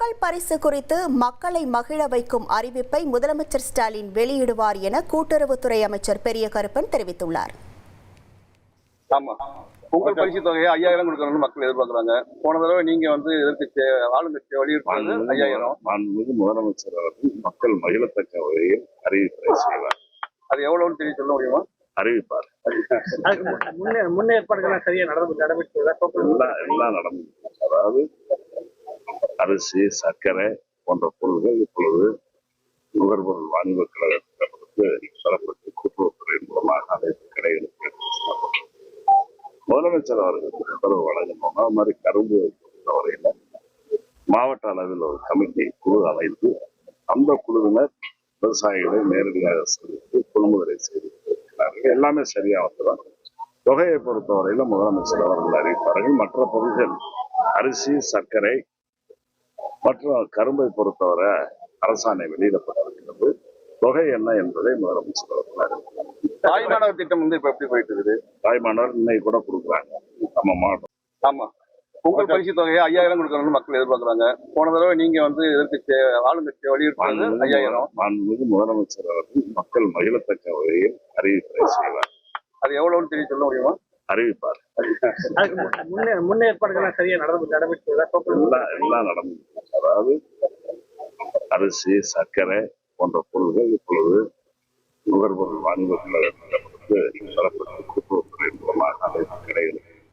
பொங்கல் பரிசு குறித்து மக்களை மகிழ வைக்கும் அறிவிப்பை முதலமைச்சர் ஸ்டாலின் வெளியிடுவார் என கூட்டுறவுத்துறை அமைச்சர் பெரிய கருப்பன் தெரிவித்துள்ளார். பொங்கல் பரிசு தொகையை 5000 கொடுக்கணும்னு மக்கள் எதிர்பார்க்கிறாங்க. போன தடவை நீங்க எதிர்கட்சி ஆளுங்கட்சி வெளியிட்டு 5000 மாண்புமிகு முதலமைச்சர் அவர்கள் மக்கள் மகிழத்தக்க வகையில் அறிவிப்பை செய்வார். அது எவ்வளவுன்னு தெரிய சொல்ல முடியுமா? அறிவிப்பார். முன்னேற்பாடுகள் சரியா நடந்துச்சு. எல்லாம் நடந்து, அதாவது அரிசி, சர்க்கரை போன்ற பொருள்கள் இப்பொழுது நுகர்பொருள் வாணிபக் கழகத்திற்கு தரப்பட்டு கூட்டுறவுத்துறையின் மூலமாக அனைத்து கடைகளுக்கு முதலமைச்சர் அவர்கள் உத்தரவு வழங்கணும். அது மாதிரி கரும்பு பொறுத்தவரையில மாவட்ட அளவில் ஒரு கமிட்டி குழு அமைத்து அந்த குழுவினர் விவசாயிகளை நேரடியாக சந்தித்து கொள்முதலை செய்திருக்கிறார்கள். எல்லாமே சரியா வந்துதான். தொகையை பொறுத்தவரையில முதலமைச்சர் அவர்கள் அறிவிப்பார்கள். மற்ற பொருட்கள் அரிசி, சர்க்கரை மற்றும் கரும்பை பொறுத்தவரை அரசாணை வெளியிடப்பட்டிருக்கிறது. தொகை என்ன என்பதை முதலமைச்சர் அவர்கள் அறிவிப்பார். தாய்மானவர் திட்டம் இப்ப எப்படி போயிட்டு இருக்குது? தாய்மானவர் இன்னைக்கு கூட கொடுக்குறாங்க நம்ம மாவட்டம். பொங்கல் பரிசு தொகையை 5000 கொடுக்கணும்னு மக்கள் எதிர்பார்க்கிறாங்க. போன தடவை நீங்க எதிர்கட்சி ஆளுங்கட்சி வெளியிட்டு 5000. மாண்புமிகு முதலமைச்சர் அவர்கள் மக்கள் மகிழத்தக்க வகையில் அறிவிப்பை செய்வார். அது எவ்வளவுன்னு தெரிய சொல்ல முடியுமா? அறிவிப்பார். முன்னேற்பாடுகள் சரியா நடந்துச்சு. எல்லாம் நடந்து, அதாவது அரிசி, சர்க்கரை போன்ற பொருள்கள் இப்பொழுது நுகர்பொருள் வாணிபக் கழகத்திற்கு தரப்பட்டு